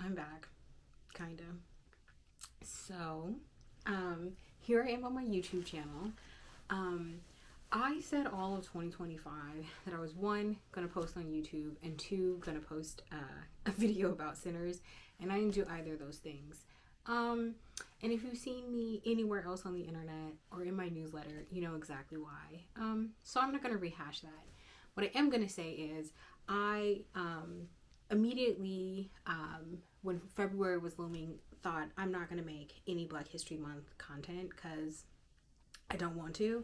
I'm back, kind of. So, here I am on my YouTube channel. I said all of 2025 that I was, one, gonna post on YouTube, and two, gonna post a video about sinners, and I didn't do either of those things. And if you've seen me anywhere else on the internet or in my newsletter, you know exactly why. So I'm not gonna rehash that. What I am gonna say is I immediately, when February was looming, thought I'm not going to make any Black History Month content because I don't want to.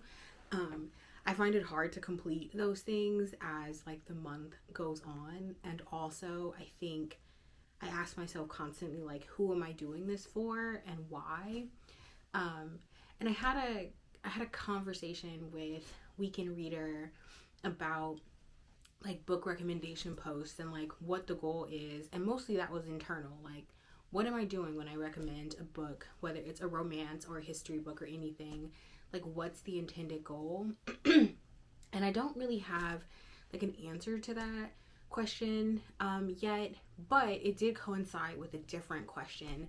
I find it hard to complete those things as like the month goes on, and also I think I ask myself constantly, like, who am I doing this for and why? And I had a conversation with Weekend Reader about like book recommendation posts and like what the goal is, and mostly that was internal. Like, what am I doing when I recommend a book, whether it's a romance or a history book or anything? Like, what's the intended goal? And I don't really have like an answer to that question yet, but it did coincide with a different question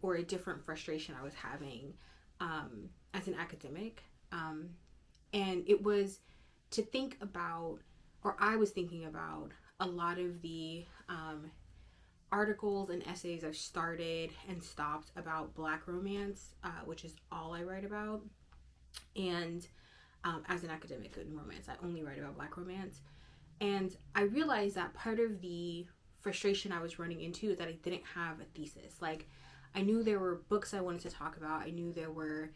or a different frustration I was having as an academic, and it was to think about, or I was thinking about, a lot of the articles and essays I've started and stopped about Black romance, which is all I write about. And as an academic in romance, I only write about Black romance. And I realized that part of the frustration I was running into is that I didn't have a thesis. Like, I knew there were books I wanted to talk about. I knew there were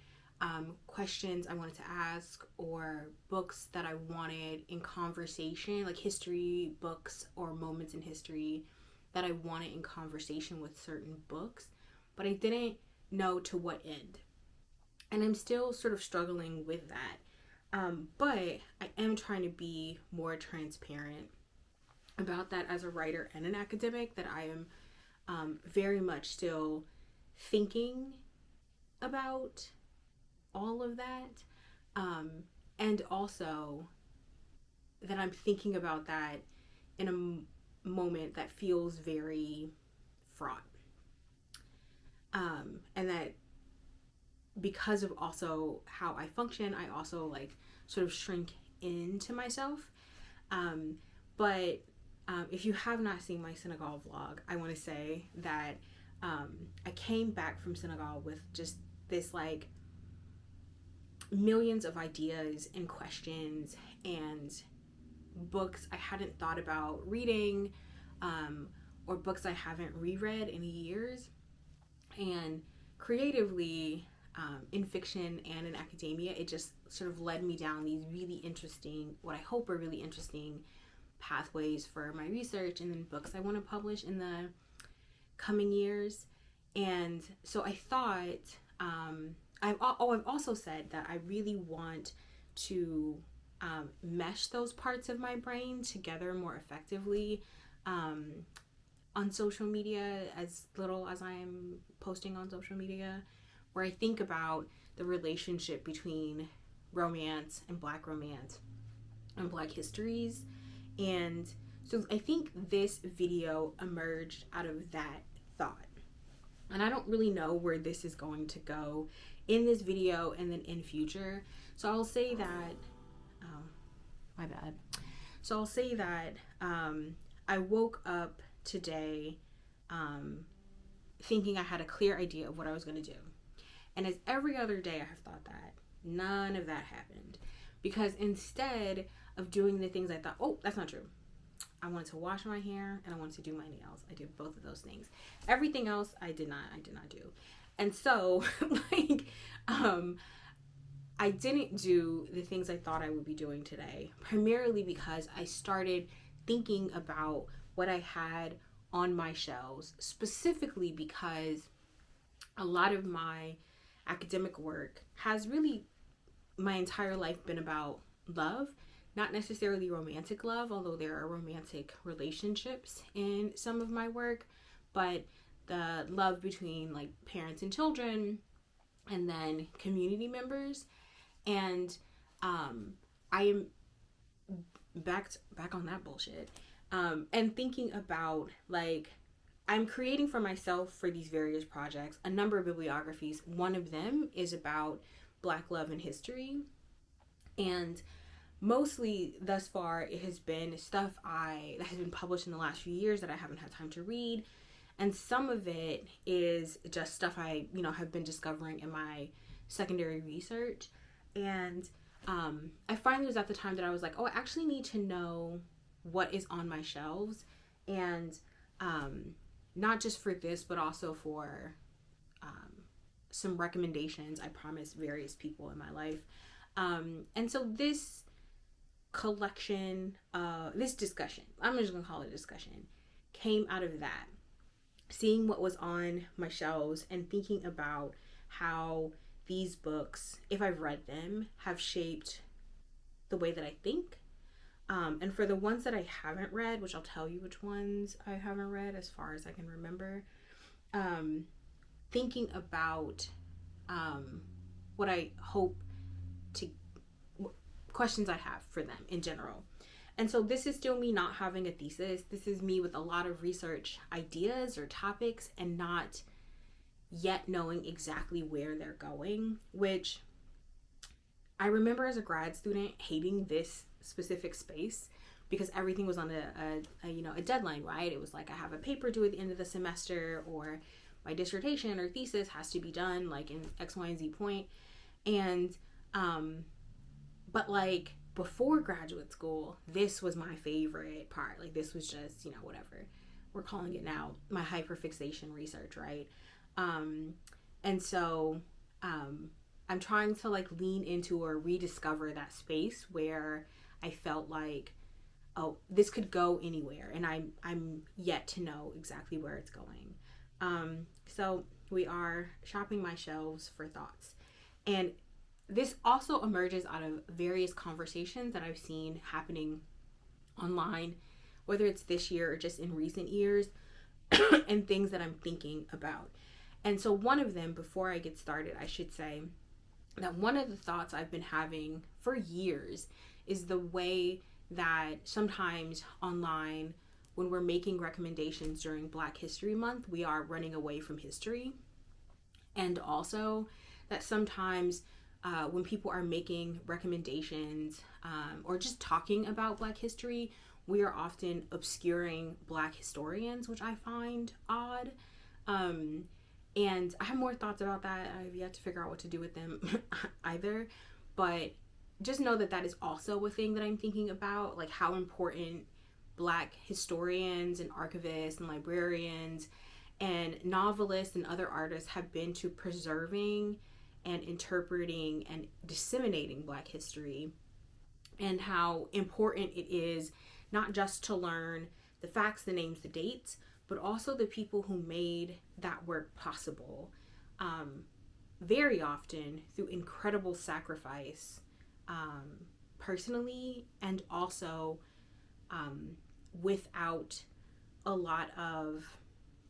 questions I wanted to ask, or books that I wanted in conversation, like history books or moments in history that I wanted in conversation with certain books, but I didn't know to what end. And I'm still sort of struggling with that. But I am trying to be more transparent about that as a writer and an academic, that I am very much still thinking about all of that, and also that I'm thinking about that in a moment that feels very fraught, and that because of also how I function, I also like sort of shrink into myself. But if you have not seen my Senegal vlog, I want to say that I came back from Senegal with just this like millions of ideas and questions and books I hadn't thought about reading, or books I haven't reread in years. And creatively, in fiction and in academia, it just sort of led me down these really interesting, what I hope are really interesting pathways for my research and then books I want to publish in the coming years. And so I thought, I've also said that I really want to mesh those parts of my brain together more effectively on social media, as little as I'm posting on social media, where I think about the relationship between romance and Black romance and Black histories. And so I think this video emerged out of that thought. And I don't really know where this is going to go in this video and then in future. So I'll say that, my bad. So I'll say that I woke up today thinking I had a clear idea of what I was going to do. And as every other day I have thought that, none of that happened. Because instead of doing the things I thought, oh, that's not true. I wanted to wash my hair and I wanted to do my nails. I did both of those things. Everything else I did not do. And so like I didn't do the things I thought I would be doing today, primarily because I started thinking about what I had on my shelves, specifically because a lot of my academic work has really my entire life been about love. Not necessarily romantic love, although there are romantic relationships in some of my work, but the love between like parents and children and then community members. And I am back on that bullshit, and thinking about like, I'm creating for myself for these various projects a number of bibliographies. One of them is about Black love and history. And mostly thus far, it has been stuff that has been published in the last few years that I haven't had time to read. And some of it is just stuff I, have been discovering in my secondary research. And I finally was at the time that I was like, oh, I actually need to know what is on my shelves. And not just for this, but also for some recommendations I promised various people in my life. And so this collection, this discussion, I'm just gonna call it a discussion, came out of that. Seeing what was on my shelves and thinking about how these books, if I've read them, have shaped the way that I think. And for the ones that I haven't read, which I'll tell you which ones I haven't read as far as I can remember, thinking about what I hope to, questions I have for them in general. And so this is still me not having a thesis. This is me with a lot of research ideas or topics and not yet knowing exactly where they're going, which I remember as a grad student hating this specific space because everything was on a deadline, right? It was like I have a paper due at the end of the semester, or my dissertation or thesis has to be done like in X, Y, and Z point. And but like before graduate school, this was my favorite part. Like this was just, whatever we're calling it now, my hyperfixation research, right? And so I'm trying to like lean into or rediscover that space where I felt like, oh, this could go anywhere, and I'm yet to know exactly where it's going. So we are shopping my shelves for thoughts. And this also emerges out of various conversations that I've seen happening online, whether it's this year or just in recent years, and things that I'm thinking about. And so one of them, before I get started, I should say that one of the thoughts I've been having for years is the way that sometimes online, when we're making recommendations during Black History Month, we are running away from history. And also that sometimes when people are making recommendations or just talking about Black history, we are often obscuring Black historians, which I find odd. And I have more thoughts about that. I have yet to figure out what to do with them either. But just know that that is also a thing that I'm thinking about, like how important Black historians and archivists and librarians and novelists and other artists have been to preserving and interpreting and disseminating Black history, and how important it is not just to learn the facts, the names, the dates, but also the people who made that work possible, very often through incredible sacrifice, personally, and also without a lot of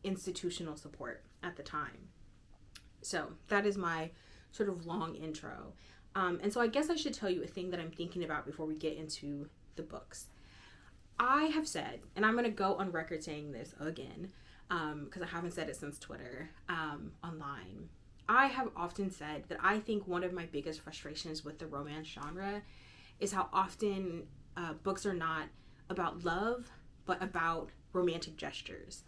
institutional support at the time. So that is my sort of long intro. And so I guess I should tell you a thing that I'm thinking about before we get into the books. I have said, and I'm going to go on record saying this again, because I haven't said it since Twitter, online. I have often said that I think one of my biggest frustrations with the romance genre is how often books are not about love, but about romantic gestures.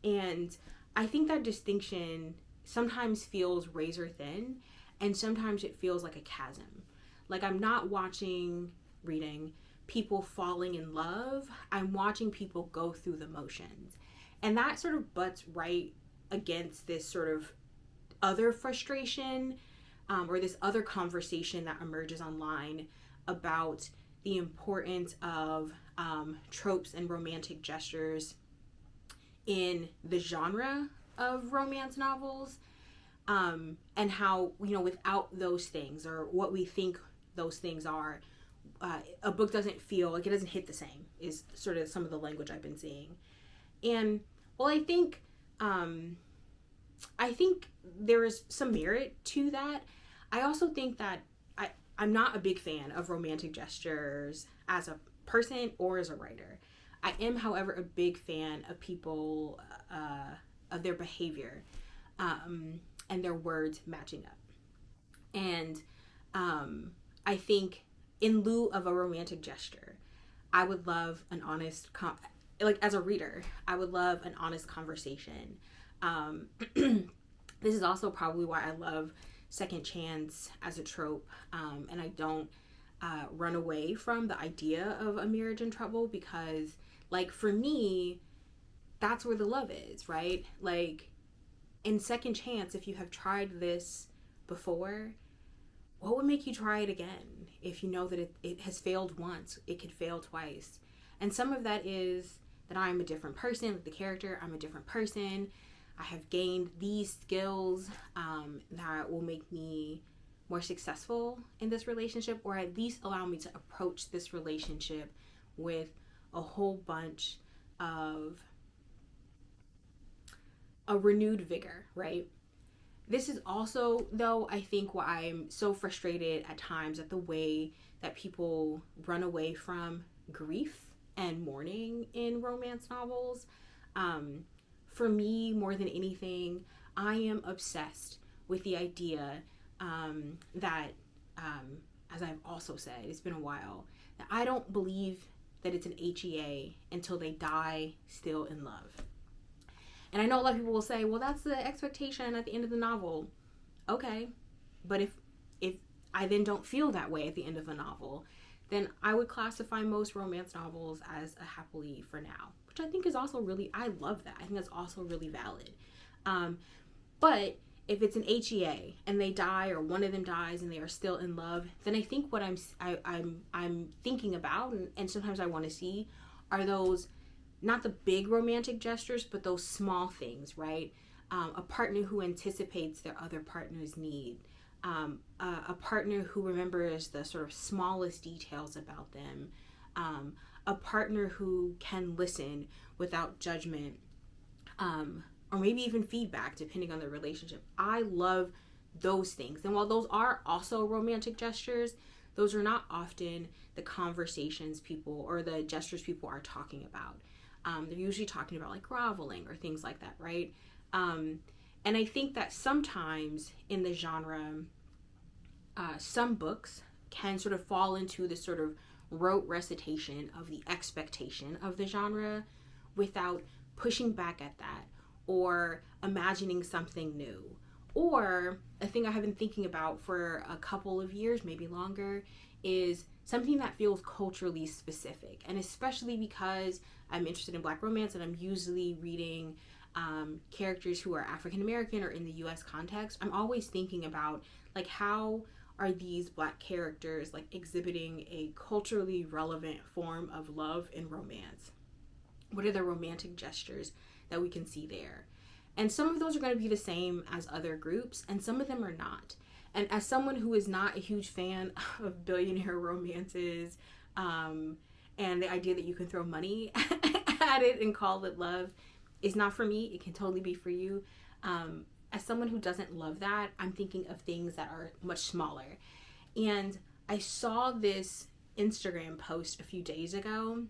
And I think that distinction sometimes feels razor thin, and sometimes it feels like a chasm. Like I'm not reading people falling in love. I'm watching people go through the motions. And that sort of butts right against this sort of other frustration or this other conversation that emerges online about the importance of tropes and romantic gestures in the genre of romance novels, and how, without those things, or what we think those things are, a book doesn't feel like, it doesn't hit the same, is sort of some of the language I've been seeing. And well, I think there is some merit to that. I also think that I'm not a big fan of romantic gestures as a person or as a writer. I am, however, a big fan of people, of their behavior, and their words matching up. And I think in lieu of a romantic gesture, I would love an honest, like as a reader, I would love an honest conversation. This is also probably why I love second chance as a trope, and I don't run away from the idea of a marriage in trouble, because, like, for me, that's where the love is, right? Like, in second chance, if you have tried this before, what would make you try it again? If you know that it has failed once, it could fail twice. And some of that is that I'm a different person, like the character, I'm a different person. I have gained these skills that will make me more successful in this relationship, or at least allow me to approach this relationship with a whole bunch of a renewed vigor, right? This is also, though, I think why I'm so frustrated at times at the way that people run away from grief and mourning in romance novels. For me, more than anything, I am obsessed with the idea that, as I've also said, it's been a while, that I don't believe that it's an HEA until they die still in love. And I know a lot of people will say, well, that's the expectation at the end of the novel. Okay, but if I then don't feel that way at the end of a novel, then I would classify most romance novels as a happily for now, which I think is also really, I love that. I think that's also really valid. But if it's an HEA and they die, or one of them dies and they are still in love, then I think what I'm thinking about, and sometimes I want to see, are those, not the big romantic gestures, but those small things, right? A partner who anticipates their other partner's need. A partner who remembers the sort of smallest details about them. A partner who can listen without judgment. Or maybe even feedback, depending on the relationship. I love those things. And while those are also romantic gestures, those are not often the conversations people, or the gestures people are talking about. They're usually talking about like groveling or things like that, right? And I think that sometimes in the genre, some books can sort of fall into this sort of rote recitation of the expectation of the genre without pushing back at that, or imagining something new. Or a thing I have been thinking about for a couple of years, maybe longer, is something that feels culturally specific. And especially because I'm interested in Black romance, and I'm usually reading characters who are African American or in the US context, I'm always thinking about, like, how are these Black characters like exhibiting a culturally relevant form of love and romance? What are the romantic gestures that we can see there? And some of those are going to be the same as other groups, and some of them are not. And as someone who is not a huge fan of billionaire romances, and the idea that you can throw money at it and call it love is not for me. It can totally be for you. As someone who doesn't love that, I'm thinking of things that are much smaller. And I saw this Instagram post a few days ago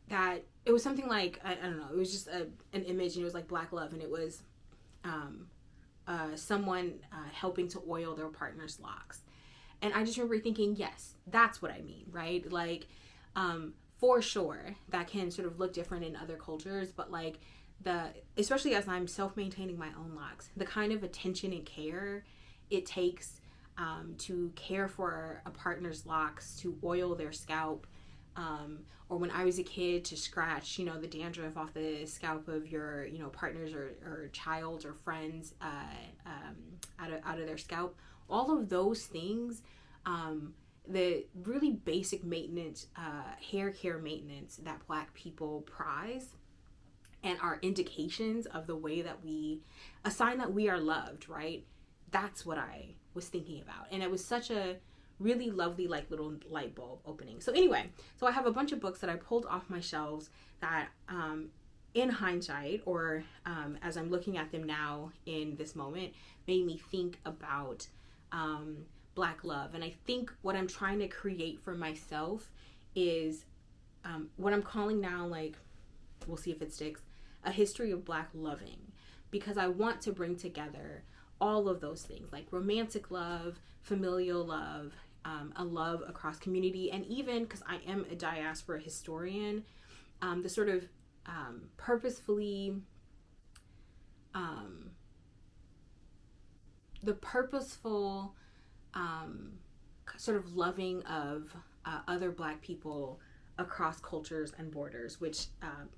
that it was something like, I don't know, it was just an image, and it was like Black love, and it was someone helping to oil their partner's locks. And I just remember thinking, yes, that's what I mean, right? Like, for sure, that can sort of look different in other cultures, but like, especially as I'm self-maintaining my own locks, the kind of attention and care it takes to care for a partner's locks, to oil their scalp, or when I was a kid, to scratch, the dandruff off the scalp of your, partners or child or friends out of their scalp. All of those things, the really basic maintenance, hair care maintenance that Black people prize, and are indications of the way that a sign that we are loved, right? That's what I was thinking about. And it was such a really lovely, like, little light bulb opening. So anyway, I have a bunch of books that I pulled off my shelves that, in hindsight, or as I'm looking at them now in this moment, made me think about Black love. And I think what I'm trying to create for myself is what I'm calling now, like, we'll see if it sticks, a history of Black loving, because I want to bring together all of those things, like romantic love, familial love, a love across community, and even, because I am a diaspora historian, the sort of purposeful sort of loving of other Black people across cultures and borders, which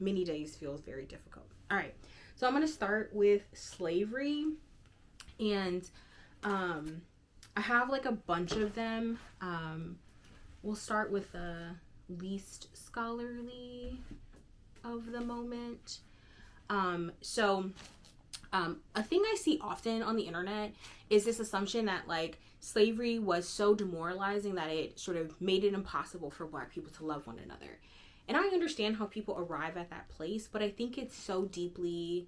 many days feels very difficult. All right, so I'm going to start with slavery, and I have like a bunch of them. We'll start with the least scholarly of the moment. So a thing I see often on the internet is this assumption that like slavery was so demoralizing that it sort of made it impossible for Black people to love one another. And I understand how people arrive at that place, but I think it's so deeply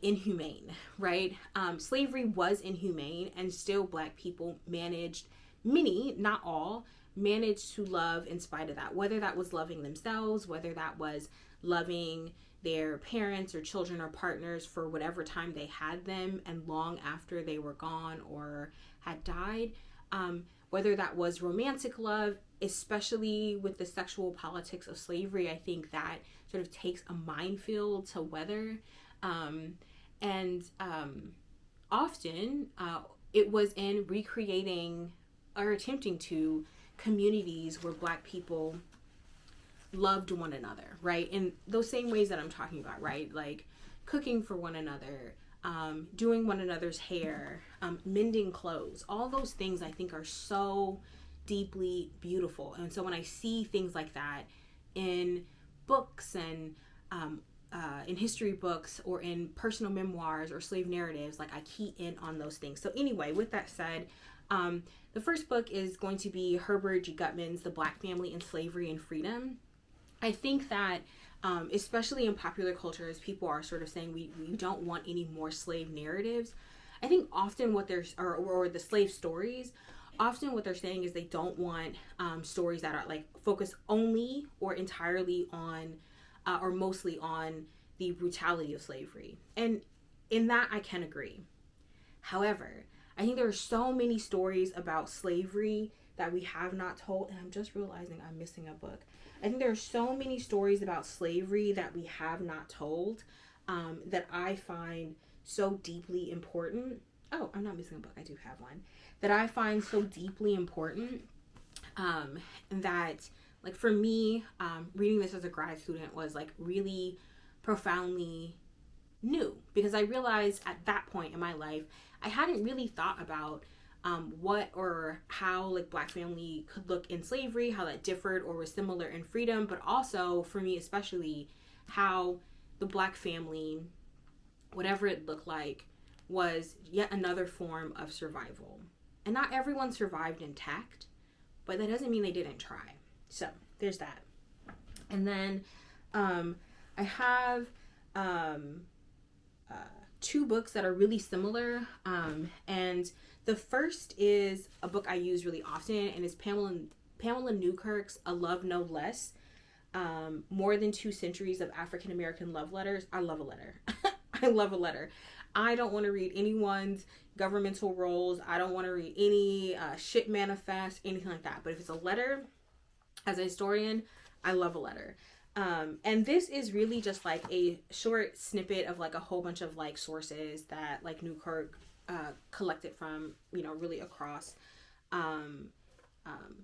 inhumane, right? Slavery was inhumane, and still Black people managed, many, not all, managed to love in spite of that. Whether that was loving themselves, whether that was loving their parents or children or partners for whatever time they had them and long after they were gone or had died. Whether that was romantic love, especially with the sexual politics of slavery, I think that sort of takes a minefield to weather. Often it was in recreating or attempting to communities where Black people loved one another, right? In those same ways that I'm talking about, right? Like cooking for one another, doing one another's hair, mending clothes. All those things I think are so deeply beautiful. And so when I see things like that in books and in history books or in personal memoirs or slave narratives, like I key in on those things. So anyway, with that said, the first book is going to be Herbert G. Gutman's The Black Family in Slavery and Freedom. I think that, especially in popular culture, as people are sort of saying we don't want any more slave narratives, I think often what there's, or the slave stories, often what they're saying is they don't want stories that are like focused only or entirely on, or mostly on the brutality of slavery. And in that I can agree. However, I think there are so many stories about slavery that we have not told, and I'm just realizing I'm missing a book. I think there are so many stories about slavery that we have not told, that I find so deeply important. Oh, I'm not missing a book. I do have one. That I find so deeply important, and that, like, for me, reading this as a grad student was, like, really profoundly new. Because I realized at that point in my life, I hadn't really thought about what or how like Black family could look in slavery, how that differed or was similar in freedom, but also for me especially how the Black family, whatever it looked like, was yet another form of survival. And not everyone survived intact, but that doesn't mean they didn't try. So there's that. And then I have two books that are really similar, and the first is a book I use really often, and it's Pamela Newkirk's A Love No Less, More Than 2 Centuries of African American Love Letters. I love a letter. I love a letter. I don't want to read anyone's governmental roles. I don't want to read any shit manifest, anything like that. But if it's a letter, as a historian, I love a letter. And this is really just like a short snippet of like a whole bunch of like sources that like Newkirk collected from, you know, really across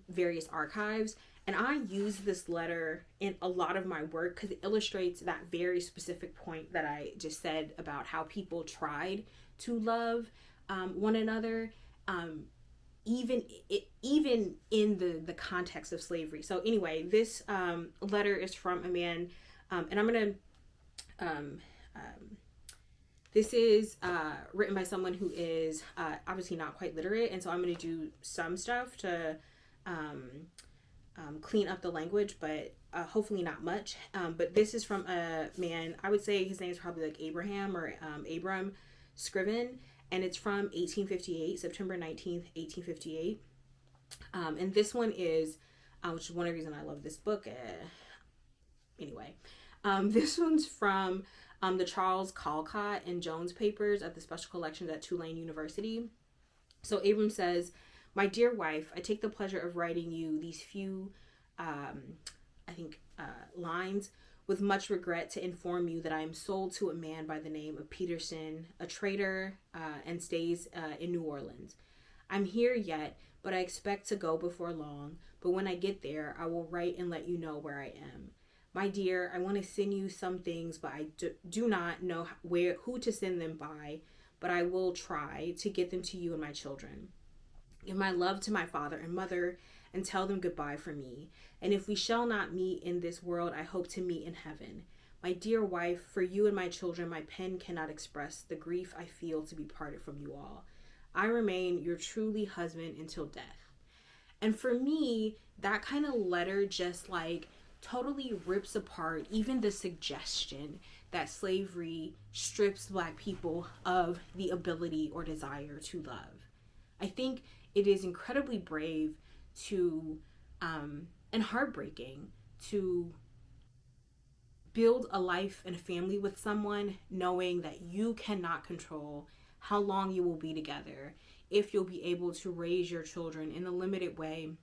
various archives. And I use this letter in a lot of my work because it illustrates that very specific point that I just said about how people tried to love one another, even in the context of slavery. So anyway, this letter is from a man, and I'm gonna this is written by someone who is obviously not quite literate, and so I'm gonna do some stuff to clean up the language, but hopefully not much. But this is from a man, I would say his name is probably like Abraham or Abram Scriven, and it's from 1858, September 19th, 1858. And this one is which is one of the reasons I love this book. Anyway, this one's from the Charles Callcott and Jones papers at the Special Collections at Tulane University. So Abram says, "My dear wife, I take the pleasure of writing you these few, lines with much regret to inform you that I am sold to a man by the name of Peterson, a trader, and stays in New Orleans. I'm here yet, but I expect to go before long. But when I get there, I will write and let you know where I am. My dear, I want to send you some things, but I do not know who to send them by, but I will try to get them to you and my children. Give my love to my father and mother, and tell them goodbye for me. And if we shall not meet in this world, I hope to meet in heaven. My dear wife, for you and my children, my pen cannot express the grief I feel to be parted from you all. I remain your truly husband until death." And for me, that kind of letter just like totally rips apart even the suggestion that slavery strips Black people of the ability or desire to love. I think it is incredibly brave to and heartbreaking to build a life and a family with someone knowing that you cannot control how long you will be together, if you'll be able to raise your children in a limited way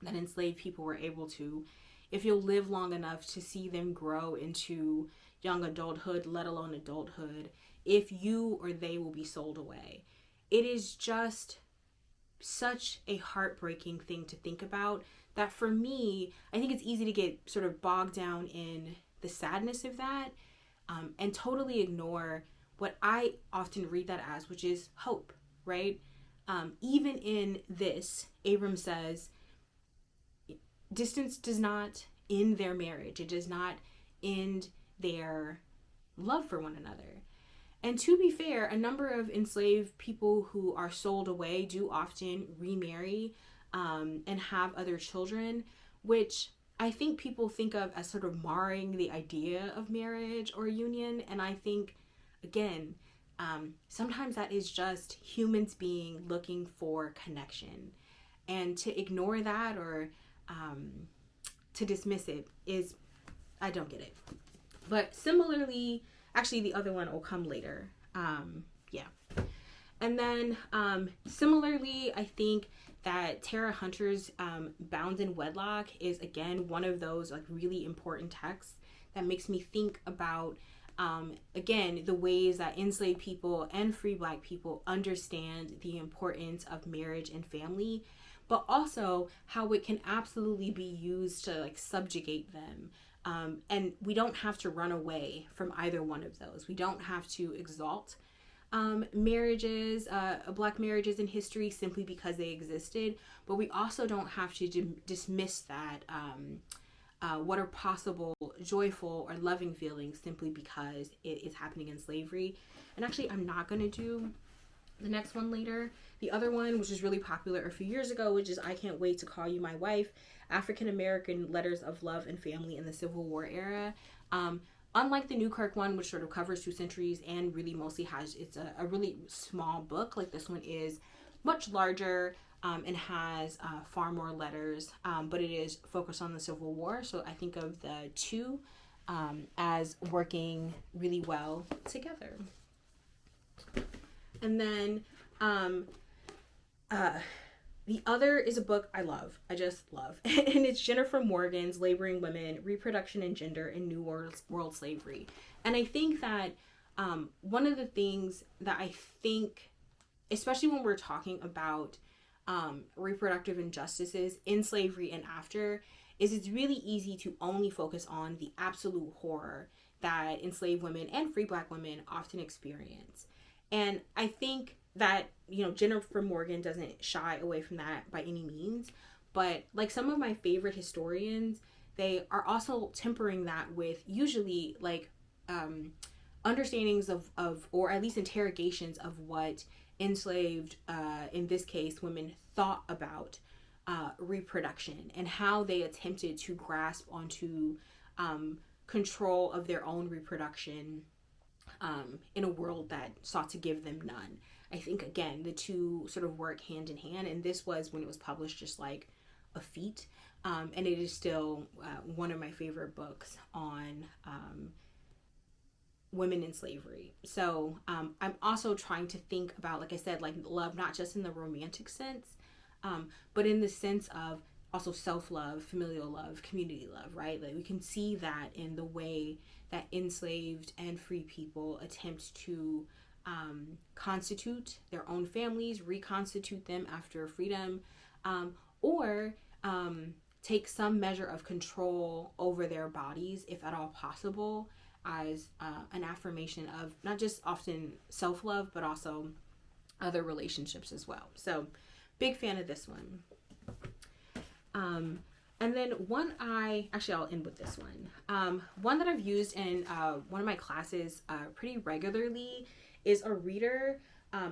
that enslaved people were able to, if you'll live long enough to see them grow into young adulthood, let alone adulthood, if you or they will be sold away. It is just such a heartbreaking thing to think about that for me, I think it's easy to get sort of bogged down in the sadness of that and totally ignore what I often read that as, which is hope, right? Even in this, Abram says, distance does not end their marriage. It does not end their love for one another. And to be fair, a number of enslaved people who are sold away do often remarry and have other children, which I think people think of as sort of marring the idea of marriage or union. And I think, again, sometimes that is just humans being looking for connection. And to ignore that or to dismiss it is, I don't get it. But similarly, actually the other one will come later. And then similarly, I think that Tera Hunter's Bound in Wedlock is, again, one of those like really important texts that makes me think about, again, the ways that enslaved people and free Black people understand the importance of marriage and family, but also how it can absolutely be used to like subjugate them. And we don't have to run away from either one of those. We don't have to exalt marriages, Black marriages in history simply because they existed, but we also don't have to dismiss that what are possible joyful or loving feelings simply because it is happening in slavery. And actually, I'm not going to do the next one later. The other one, which is really popular a few years ago, which is I Can't Wait to Call You My Wife, African American Letters of Love and Family in the Civil War Era. Unlike the Newkirk one, which sort of covers 2 centuries and really mostly has, it's a really small book. Like this one is much larger and has far more letters, but it is focused on the Civil War. So I think of the two as working really well together. And then the other is a book I love. I just love. And it's Jennifer Morgan's Laboring Women, Reproduction and Gender in New World Slavery. And I think that one of the things that I think, especially when we're talking about reproductive injustices in slavery and after, is it's really easy to only focus on the absolute horror that enslaved women and free Black women often experience. And I think that, you know, Jennifer Morgan doesn't shy away from that by any means, but like some of my favorite historians, they are also tempering that with usually like understandings of or at least interrogations of what enslaved, in this case, women thought about reproduction and how they attempted to grasp onto control of their own reproduction in a world that sought to give them none. I think, again, the two sort of work hand in hand, and this was, when it was published, just like a feat. And it is still one of my favorite books on women in slavery. So I'm also trying to think about, like I said, like love, not just in the romantic sense, but in the sense of also self-love, familial love, community love, right? Like we can see that in the way that enslaved and free people attempt to constitute their own families, reconstitute them after freedom, or take some measure of control over their bodies, if at all possible, as an affirmation of not just often self-love, but also other relationships as well. So big fan of this one. And then I'll end with this one. One that I've used in one of my classes pretty regularly is a reader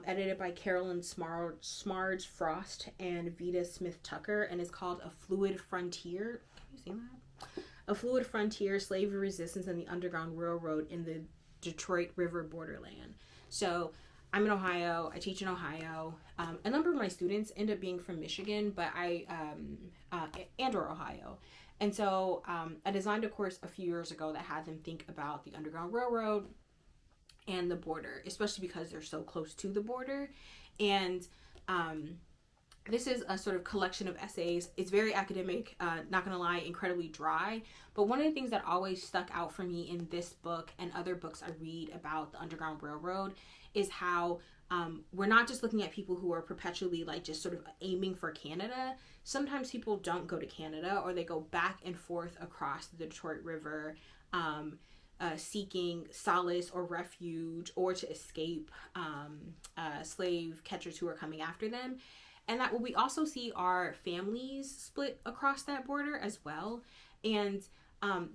edited by Karolyn Smardz Frost and Veta Smith Tucker, and it's called A Fluid Frontier. Have you seen that? A Fluid Frontier, Slavery Resistance and the Underground Railroad in the Detroit River Borderland. So I'm in Ohio. I teach in Ohio. A number of my students end up being from Michigan, but or Ohio. And so I designed a course a few years ago that had them think about the Underground Railroad and the border, especially because they're so close to the border. And this is a sort of collection of essays. It's very academic, not gonna lie, incredibly dry. But one of the things that always stuck out for me in this book and other books I read about the Underground Railroad is how we're not just looking at people who are perpetually like just sort of aiming for Canada. Sometimes people don't go to Canada, or they go back and forth across the Detroit River, seeking solace or refuge, or to escape slave catchers who are coming after them. And that we also see our families split across that border as well. And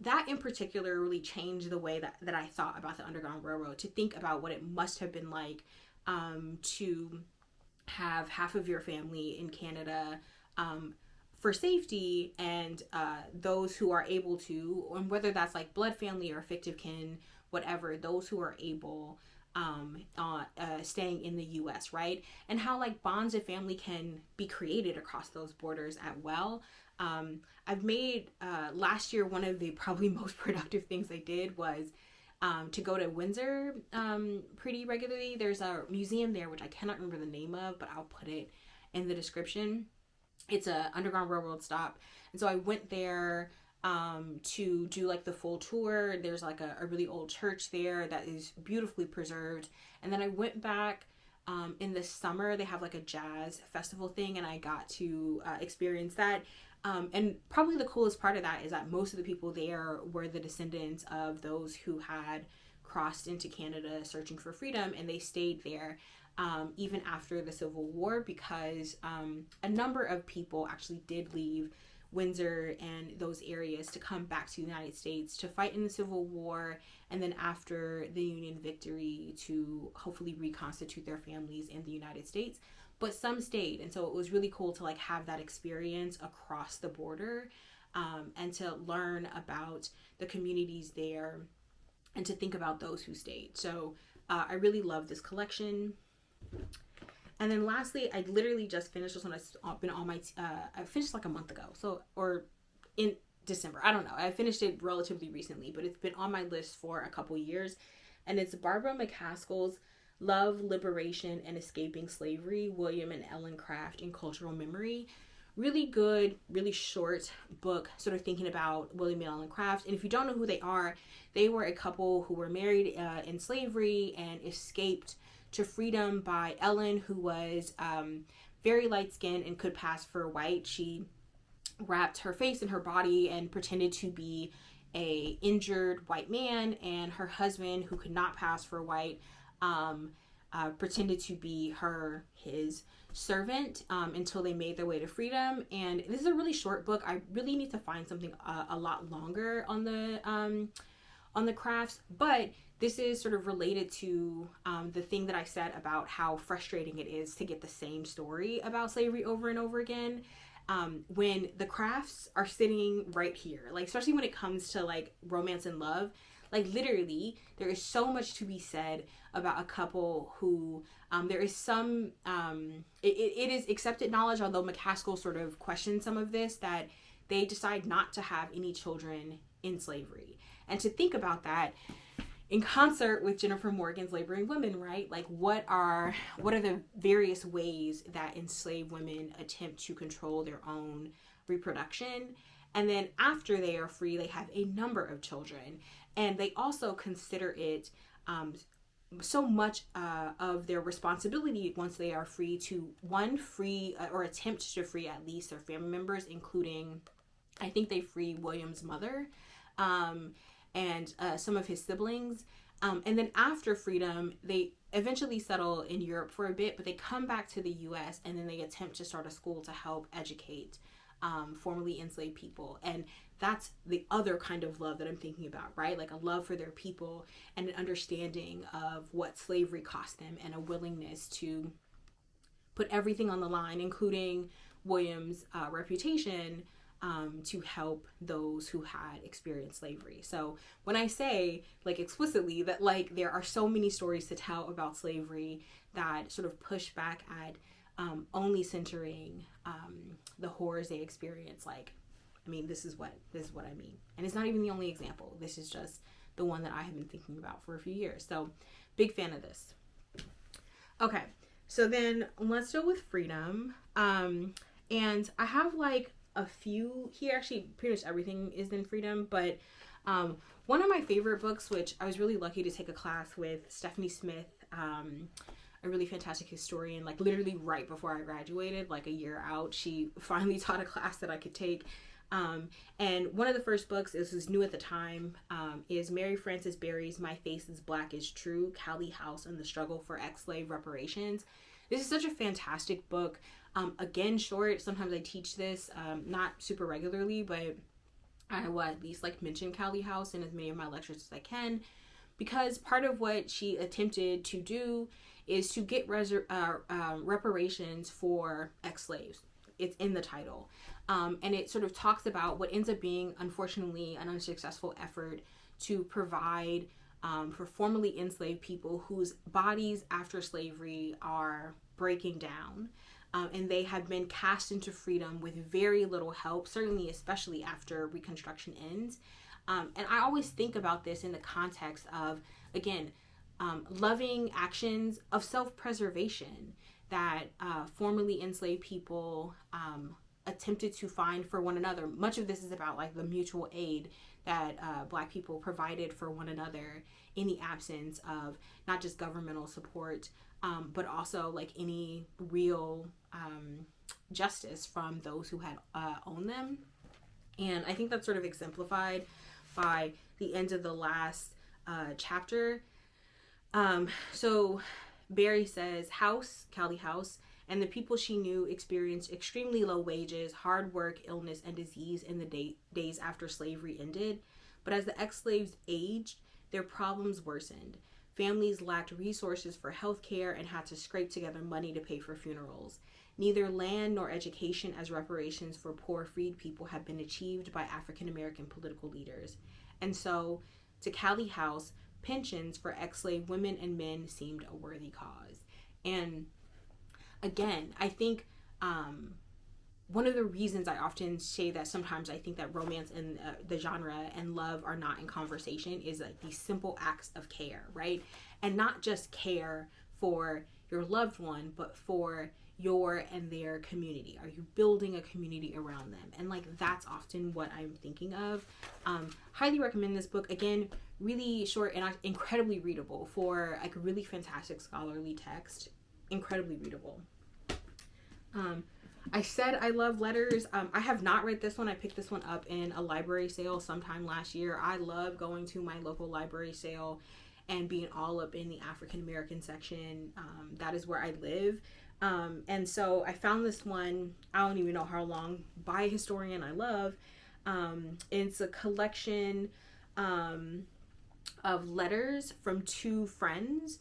that in particular really changed the way that I thought about the Underground Railroad, to think about what it must have been like to have half of your family in Canada for safety, and those who are able to, and whether that's like blood family or fictive kin, whatever, those who are able staying in the US, right? And how like bonds of family can be created across those borders as well. I've made last year, one of the probably most productive things I did was to go to Windsor pretty regularly. There's a museum there, which I cannot remember the name of, but I'll put it in the description. It's a Underground Railroad stop. And so I went there to do like the full tour. There's like a really old church there that is beautifully preserved. And then I went back in the summer. They have like a jazz festival thing, and I got to experience that. And probably the coolest part of that is that most of the people there were the descendants of those who had crossed into Canada searching for freedom, and they stayed there even after the Civil War, because a number of people actually did leave Windsor and those areas to come back to the United States to fight in the Civil War, and then after the Union victory to hopefully reconstitute their families in the United States. But some stayed, and so it was really cool to like have that experience across the border, and to learn about the communities there, and to think about those who stayed. So I really love this collection. And then lastly, I literally just finished this one. I've been on my, I finished like a month ago. So, or in December, I don't know. I finished it relatively recently, but it's been on my list for a couple years. And it's Barbara McCaskill's Love, Liberation, and Escaping Slavery, William and Ellen Craft in Cultural Memory. Really good, really short book, sort of thinking about William and Ellen Craft. And if you don't know who they were a couple who were married in slavery and escaped to freedom by Ellen, who was very light-skinned and could pass for white. She wrapped her face and her body and pretended to be a injured white man, and her husband, who could not pass for white, pretended to be his servant until they made their way to freedom. And this is a really short book. I really need to find something a lot longer on the Crafts, but this is sort of related to the thing that I said about how frustrating it is to get the same story about slavery over and over again, when the Crafts are sitting right here, like especially when it comes to like romance and love. Like literally, there is so much to be said about a couple who, there is some, it is accepted knowledge, although McCaskill sort of questioned some of this, that they decide not to have any children in slavery. And to think about that in concert with Jennifer Morgan's Laboring Women, right? Like, what are the various ways that enslaved women attempt to control their own reproduction? And then after they are free, they have a number of children. And they also consider it so much of their responsibility once they are free to, one, free or attempt to free at least their family members, including, I think they free William's mother and some of his siblings. And then after freedom, they eventually settle in Europe for a bit, but they come back to the U.S. and then they attempt to start a school to help educate formerly enslaved people. And that's the other kind of love that I'm thinking about, right? Like a love for their people and an understanding of what slavery cost them and a willingness to put everything on the line, including William's reputation, to help those who had experienced slavery. So when I say, like, explicitly that, like, there are so many stories to tell about slavery that sort of push back at only centering the horrors they experience, like, I mean, this is what I mean. And it's not even the only example. This is just the one that I have been thinking about for a few years. So big fan of this. Okay, so then let's go with freedom. And I have like a few here. Actually, pretty much everything is in freedom. But one of my favorite books, which I was really lucky to take a class with Stephanie Smith, a really fantastic historian, like literally right before I graduated, like a year out, she finally taught a class that I could take. And one of the first books, this was new at the time, is Mary Frances Berry's My Face is Black is True, Callie House and the Struggle for Ex-Slave Reparations. This is such a fantastic book. Again, short. Sometimes I teach this, not super regularly, but I will at least like mention Callie House in as many of my lectures as I can, because part of what she attempted to do is to get reparations for ex-slaves. It's in the title. And it sort of talks about what ends up being, unfortunately, an unsuccessful effort to provide for formerly enslaved people whose bodies after slavery are breaking down. And they have been cast into freedom with very little help, certainly especially after Reconstruction ends. And I always think about this in the context of, again, loving actions of self-preservation that formerly enslaved people attempted to find for one another. Much of this is about like the mutual aid that Black people provided for one another in the absence of not just governmental support, but also like any real justice from those who had owned them. And I think that's sort of exemplified by the end of the last chapter. So Berry says, Callie House, and the people she knew experienced extremely low wages, hard work, illness, and disease in the days after slavery ended. But as the ex-slaves aged, their problems worsened. Families lacked resources for health care and had to scrape together money to pay for funerals. Neither land nor education as reparations for poor freed people had been achieved by African American political leaders. And so, to Callie House, pensions for ex-slave women and men seemed a worthy cause. And again, I think one of the reasons I often say that sometimes I think that romance and the genre and love are not in conversation is like these simple acts of care, right? And not just care for your loved one, but for your and their community. Are you building a community around them? And like that's often what I'm thinking of. Highly recommend this book. Again, really short and incredibly readable for like a really fantastic scholarly text. Incredibly readable. I said I love letters. I have not read this one. I picked this one up in a library sale sometime last year. I love going to my local library sale and being all up in the African American section. That is where I live. And so I found this one, I don't even know how long, by a historian I love. It's a collection of letters from two friends,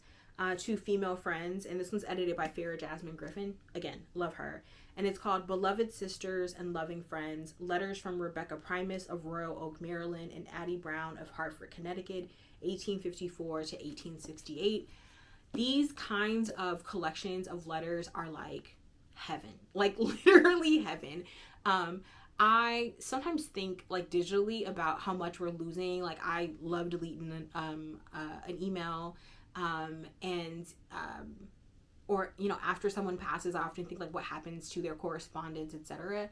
two female friends, and this one's edited by Farrah Jasmine Griffin. Again, love her. And it's called Beloved Sisters and Loving Friends, Letters from Rebecca Primus of Royal Oak, Maryland, and Addie Brown of Hartford, Connecticut, 1854 to 1868. These kinds of collections of letters are like heaven, like literally heaven. I sometimes think like digitally about how much we're losing. Like I love deleting an email, and or after someone passes, I often think like what happens to their correspondence, etc.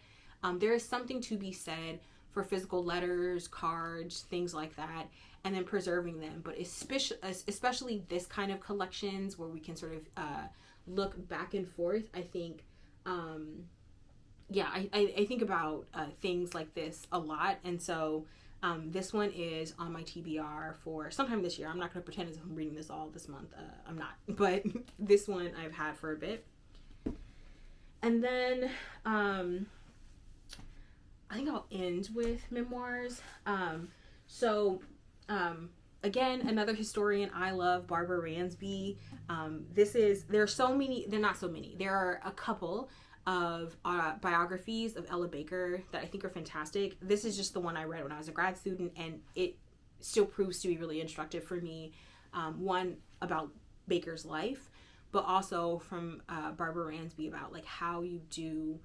There is something to be said for physical letters, cards, things like that, and then preserving them. But especially this kind of collections where we can sort of look back and forth. I think. I think about things like this a lot, and so this one is on my TBR for sometime this year. I'm not going to pretend as if I'm reading this all this month. I'm not, but this one I've had for a bit. And then I think I'll end with memoirs. Again, another historian I love, Barbara Ransby. There are a couple of biographies of Ella Baker that I think are fantastic. This is just the one I read when I was a grad student, and it still proves to be really instructive for me. One about Baker's life, but also from Barbara Ransby about like how you do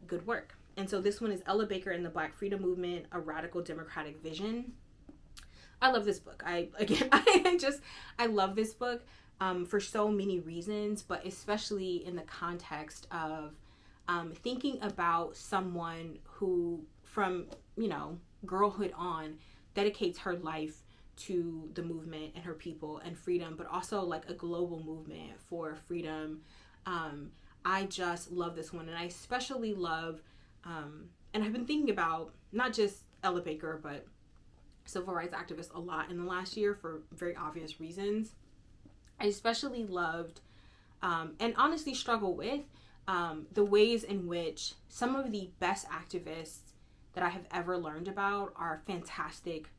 good work. And so this one is Ella Baker and the Black Freedom Movement, A Radical Democratic Vision. I love this book. I love this book. For so many reasons, but especially in the context of thinking about someone who, from girlhood on, dedicates her life to the movement and her people and freedom, but also like a global movement for freedom. I just love this one, and I especially love, and I've been thinking about not just Ella Baker, but civil rights activists a lot in the last year for very obvious reasons. I especially loved and honestly struggle with the ways in which some of the best activists that I have ever learned about are fantastic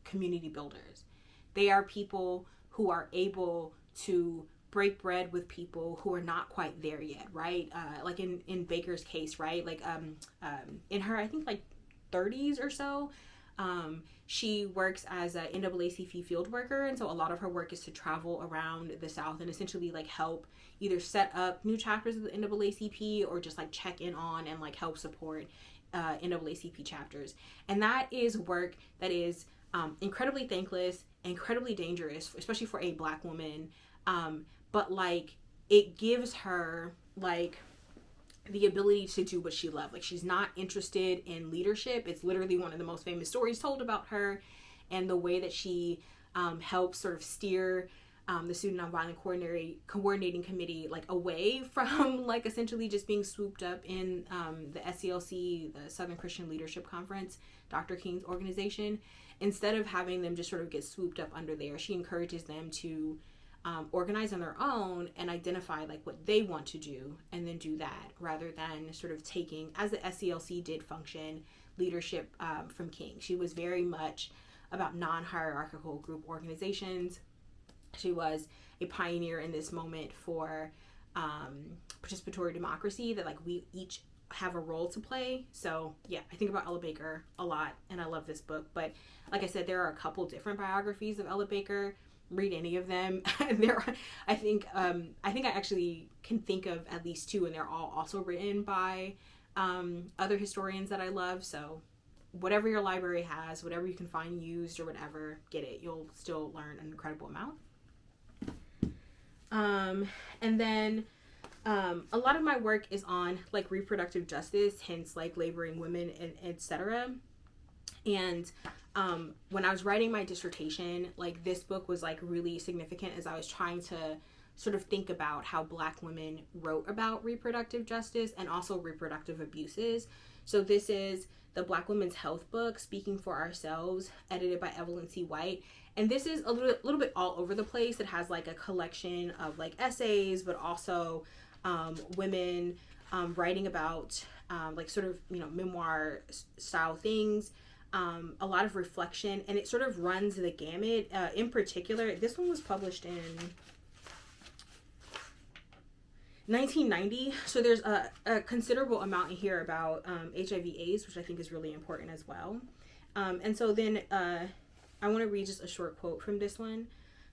community builders. They are people who are able to break bread with people who are not quite there yet, right? Like in Baker's case, right? Like in her, I think like 30s or so, she works as a NAACP field worker, and so a lot of her work is to travel around the South and essentially like help either set up new chapters of the NAACP or just like check in on and like help support NAACP chapters. And that is work that is incredibly thankless, incredibly dangerous, especially for a Black woman. But like it gives her like the ability to do what she loved. Like she's not interested in leadership. It's literally one of the most famous stories told about her, and the way that she helps sort of steer the Student Nonviolent Coordinating Committee like away from like essentially just being swooped up in the SCLC, the Southern Christian Leadership Conference, Dr. King's organization. Instead of having them just sort of get swooped up under there, she encourages them to organize on their own and identify like what they want to do and then do that, rather than sort of taking, as the SCLC did function, leadership from King. She was very much about non-hierarchical group organizations. She was a pioneer in this moment for participatory democracy, that like we each have a role to play. So yeah, I think about Ella Baker a lot, and I love this book. But like I said, there are a couple different biographies of Ella Baker. Read any of them. I think I actually can think of at least two, and they're all also written by other historians that I love. So whatever your library has, whatever you can find used or whatever, get it. You'll still learn an incredible amount. And then a lot of my work is on like reproductive justice, hence like laboring women, and etc. And when I was writing my dissertation, like this book was like really significant as I was trying to sort of think about how Black women wrote about reproductive justice and also reproductive abuses. So this is the Black Women's Health book, Speaking for Ourselves, edited by Evelyn C. White. And this is a little bit all over the place. It has like a collection of like essays, but also women writing about like sort of, memoir style things. A lot of reflection, and it sort of runs the gamut. In particular, this one was published in 1990, so there's a considerable amount in here about HIV/AIDS, which I think is really important as well. And so then I want to read just a short quote from this one.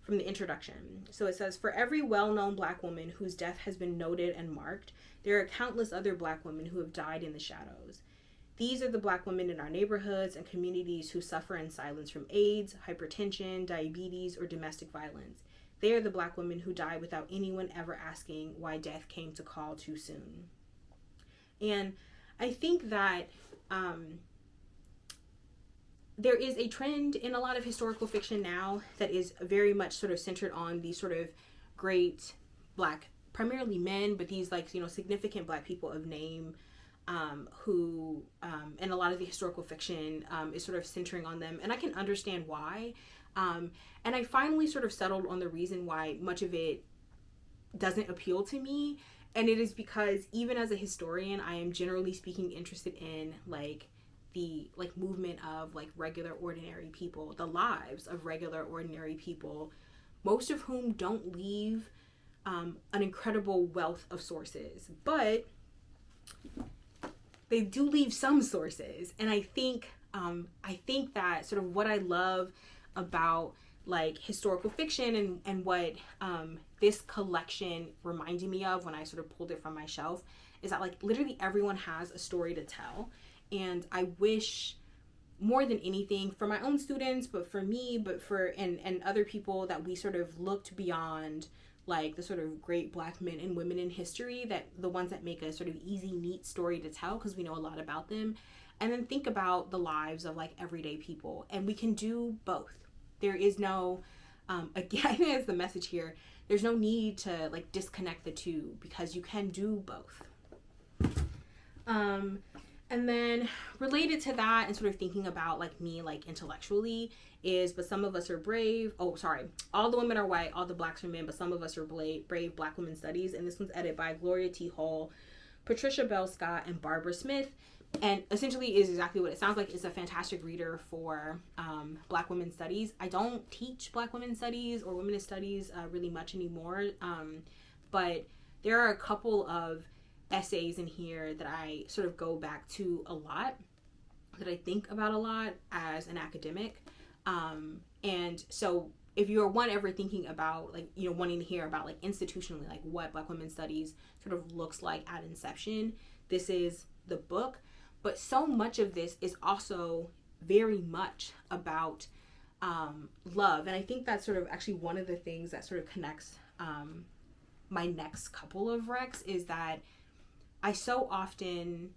from the introduction. So it says, for every well-known Black woman whose death has been noted and marked, there are countless other Black women who have died in the shadows. These are the Black women in our neighborhoods and communities who suffer in silence from AIDS, hypertension, diabetes, or domestic violence. They are the Black women who die without anyone ever asking why death came to call too soon. And I think that there is a trend in a lot of historical fiction now that is very much sort of centered on these sort of great Black, primarily men, but these like, you know, significant Black people of name, who, and a lot of the historical fiction is sort of centering on them. And I can understand why. And I finally sort of settled on the reason why much of it doesn't appeal to me. And it is because even as a historian, I am generally speaking interested in like the like movement of like regular ordinary people, the lives of regular ordinary people, most of whom don't leave an incredible wealth of sources, but they do leave some sources. And I think that sort of what I love about like historical fiction and what this collection reminded me of when I sort of pulled it from my shelf is that like literally everyone has a story to tell. And I wish more than anything for my own students, but for me, but for and other people, that we sort of looked beyond like the sort of great Black men and women in history, that the ones that make a sort of easy, neat story to tell because we know a lot about them, and then think about the lives of like everyday people. And we can do both. There is no, again, I think that's the message here. There's no need to like disconnect the two because you can do both. And then related to that and sort of thinking about like me like intellectually is, but some of us are brave. Oh, sorry. All the women are white, all the Blacks are men, but some of us are brave Black women studies. And this one's edited by Gloria T. Hall, Patricia Bell Scott, and Barbara Smith. And essentially is exactly what it sounds like. It's a fantastic reader for Black women studies. I don't teach Black women studies or womenist studies really much anymore. But there are a couple of essays in here that I sort of go back to a lot, that I think about a lot as an academic. And so if you're ever thinking about like, you know, wanting to hear about like institutionally, like what Black women studies sort of looks like at inception, this is the book. But so much of this is also very much about love. And I think that's sort of actually one of the things that sort of connects my next couple of recs is that I so often,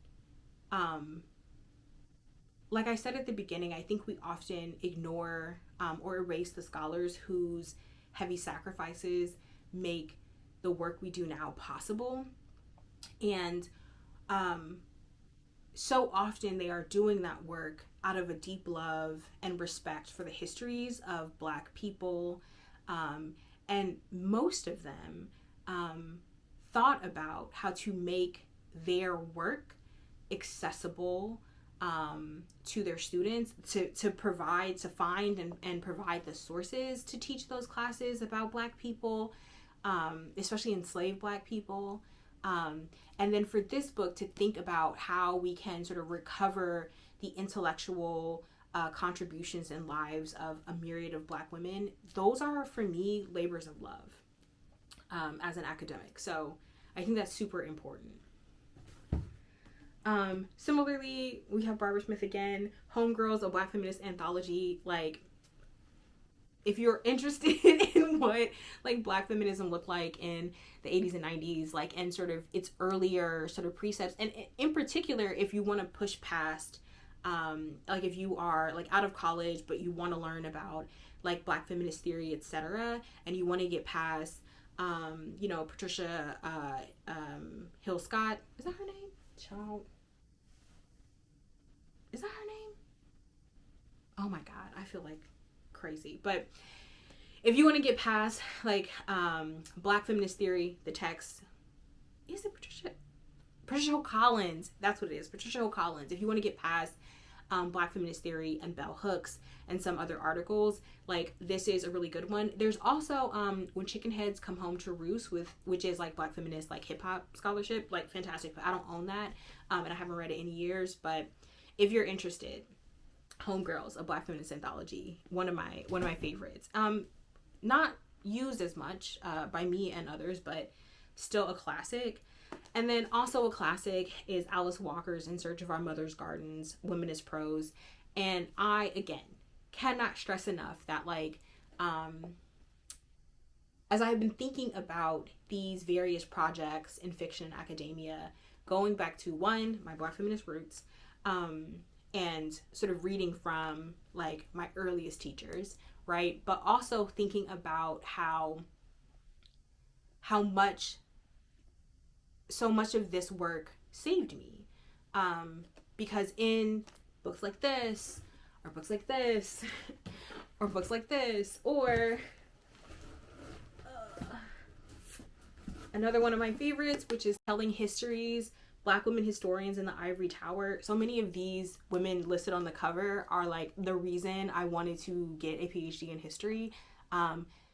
like I said at the beginning, I think we often ignore or erase the scholars whose heavy sacrifices make the work we do now possible. And so often they are doing that work out of a deep love and respect for the histories of Black people. And most of them thought about how to make their work accessible to their students, to find and provide the sources to teach those classes about Black people, especially enslaved Black people. And then for this book to think about how we can sort of recover the intellectual contributions and lives of a myriad of Black women, those are, for me, labors of love as an academic. So I think that's super important. Similarly, we have Barbara Smith again, Homegirls, a Black feminist anthology. Like, if you're interested in what like Black feminism looked like in the 80s and 90s, like, and sort of its earlier sort of precepts, and in particular, if you want to push past, like if you are like out of college, but you want to learn about like Black feminist theory, etc., and you want to get past, you know, Patricia Hill Scott, is that her name? Child. Is that her name? Oh my God, I feel like crazy. But if you want to get past like Black feminist theory, the text, is it Patricia Hill Collins? That's what it is, Patricia Hill Collins. If you want to get past Black feminist theory and bell hooks and some other articles, like this is a really good one. There's also When Chicken Heads Come Home to Roost, which is like Black feminist like hip hop scholarship, like fantastic, but I don't own that, and I haven't read it in years. But if you're interested, Homegirls, a Black feminist anthology, one of my favorites. not used as much by me and others, but still a classic. And then also a classic is Alice Walker's In Search of Our Mother's Gardens, Womanist Prose. And I, again, cannot stress enough that, like, as I've been thinking about these various projects in fiction and academia, going back to one, my Black feminist roots, and sort of reading from like my earliest teachers, right? But also thinking about how so much of this work saved me. Because in books like this, or books like this, or books like this, or another one of my favorites, which is Telling Histories, Black Women Historians in the Ivory Tower. So many of these women listed on the cover are like the reason I wanted to get a PhD in history.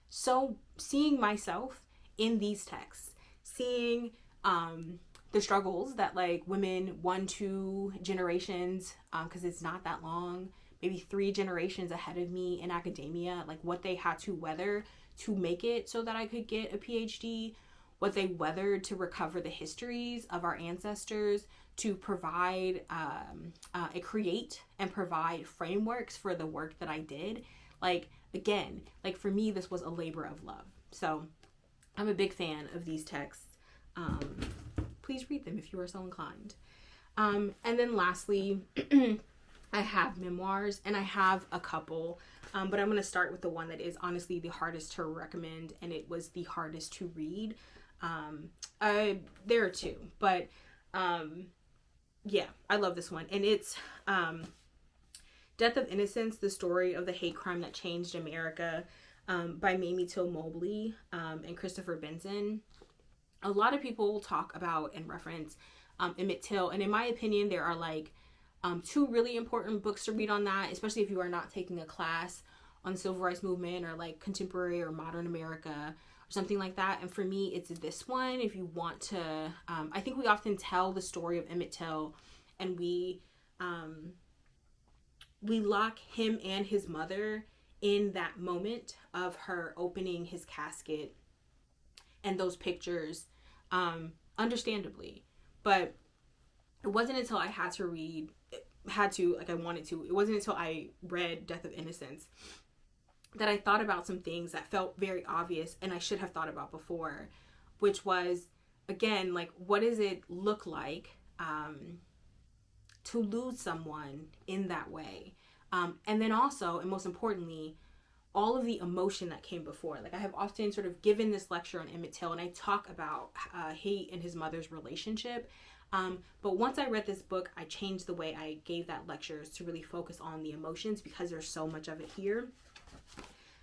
So seeing myself in these texts, seeing the struggles that like women 1-2 generations, because it's not that long, maybe 3 generations ahead of me in academia, like what they had to weather to make it so that I could get a PhD, what they weathered to recover the histories of our ancestors, to provide, create and provide frameworks for the work that I did. Like, again, like for me, this was a labor of love. So I'm a big fan of these texts. Please read them if you are so inclined. And then lastly, I have memoirs, and I have a couple, but I'm going to start with the one that is honestly the hardest to recommend, and it was the hardest to read. There are 2, but yeah, I love this one, and it's Death of Innocence, the story of the hate crime that changed America, by Mamie Till Mobley and Christopher Benson. A lot of people talk about and reference Emmett Till, and in my opinion, there are like 2 really important books to read on that, especially if you are not taking a class on the civil rights movement or like contemporary or modern America or something like that. And for me, it's this one. If you want to, I think we often tell the story of Emmett Till, and we lock him and his mother in that moment of her opening his casket and those pictures, understandably. But it wasn't until I it wasn't until I read Death of Innocence that I thought about some things that felt very obvious and I should have thought about before, which was, again, like, what does it look like to lose someone in that way? And then also, and most importantly, all of the emotion that came before. Like, I have often sort of given this lecture on Emmett Till, and I talk about hate and his mother's relationship. But once I read this book, I changed the way I gave that lecture to really focus on the emotions, because there's so much of it here.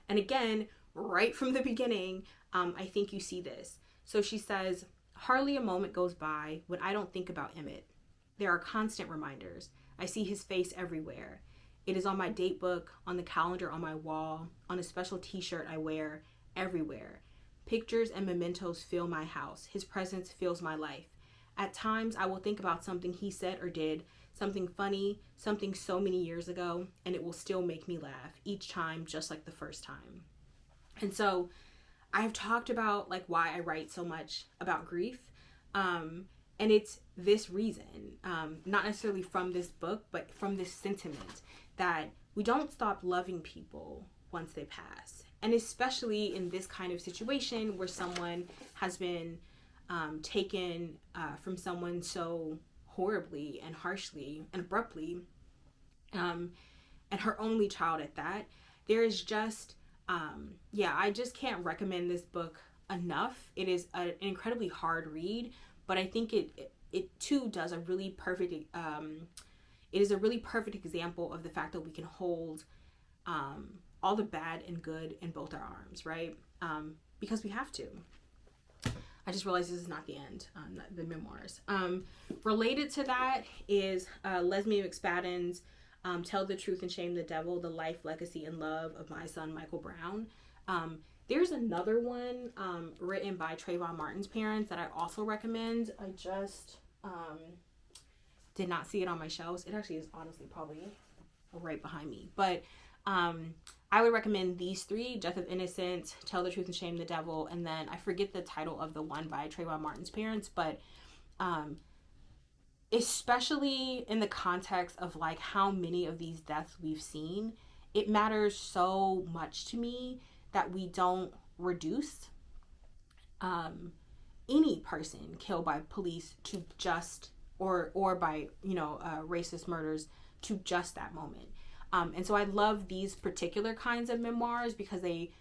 And again, right from the beginning, I think you see this. So she says, "Hardly a moment goes by when I don't think about Emmett. There are constant reminders. I see his face everywhere. It is on my date book, on the calendar on my wall, on a special t-shirt I wear, everywhere. Pictures and mementos fill my house. His presence fills my life. At times, I will think about something he said or did, something funny, something so many years ago, and it will still make me laugh each time, just like the first time." And so I've talked about like why I write so much about grief. And it's this reason, not necessarily from this book, but from this sentiment that we don't stop loving people once they pass. And especially in this kind of situation where someone has been taken from someone so horribly and harshly and abruptly, and her only child at that, there is just, I just can't recommend this book enough. It is an incredibly hard read, but I think it too does a really perfect, it is a really perfect example of the fact that we can hold all the bad and good in both our arms, right? Because we have to. I just realized this is not the end, the memoirs. Related to that is Leslie McSpadden's Tell the Truth and Shame the Devil, The Life, Legacy, and Love of My Son, Michael Brown. There's another one written by Trayvon Martin's parents that I also recommend. I just did not see it on my shelves. It actually is honestly probably right behind me. But I would recommend these three: Death of Innocence, Tell the Truth and Shame the Devil, and then I forget the title of the one by Trayvon Martin's parents, but especially in the context of like how many of these deaths we've seen, it matters so much to me that we don't reduce any person killed by police to just or by racist murders to just that moment. And so I love these particular kinds of memoirs because they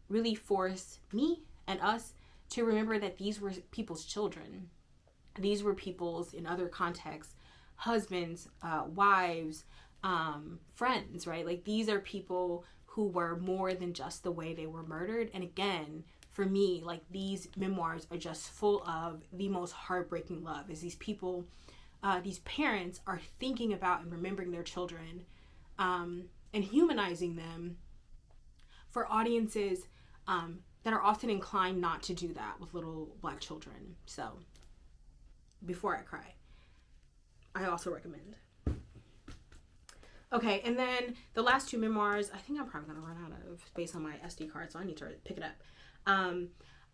really force me and us to remember that these were people's children. These were people's, in other contexts, husbands, wives, friends, right? Like, these are people who were more than just the way they were murdered. And again, for me, like, these memoirs are just full of the most heartbreaking love, as these people, these parents are thinking about and remembering their children, and humanizing them for audiences that are often inclined not to do that with little Black children. So, before I cry, I also recommend. Okay, and then the last two memoirs, I think I'm probably going to run out of space on my SD card, so I need to pick it up.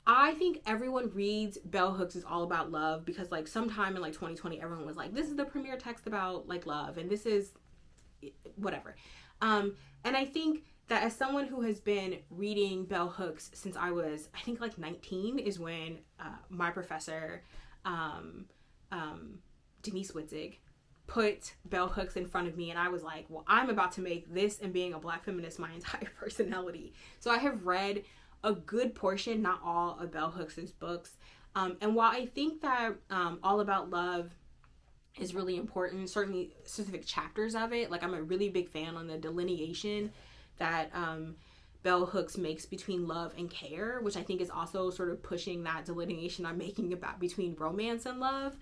I think everyone reads Bell Hooks Is All About Love because, like, sometime in, like, 2020, everyone was like, this is the premier text about, like, love, and this is whatever. And I think that as someone who has been reading Bell Hooks since I was, I think, like, 19 is when my professor, Denise Witzig, put Bell Hooks in front of me, and I was like, well, I'm about to make this and being a Black feminist my entire personality. So I have read a good portion, not all, of Bell Hooks' books. And while I think that All About Love is really important, certainly specific chapters of it, like, I'm a really big fan on the delineation that Bell Hooks makes between love and care, which I think is also sort of pushing that delineation I'm making about between romance and love.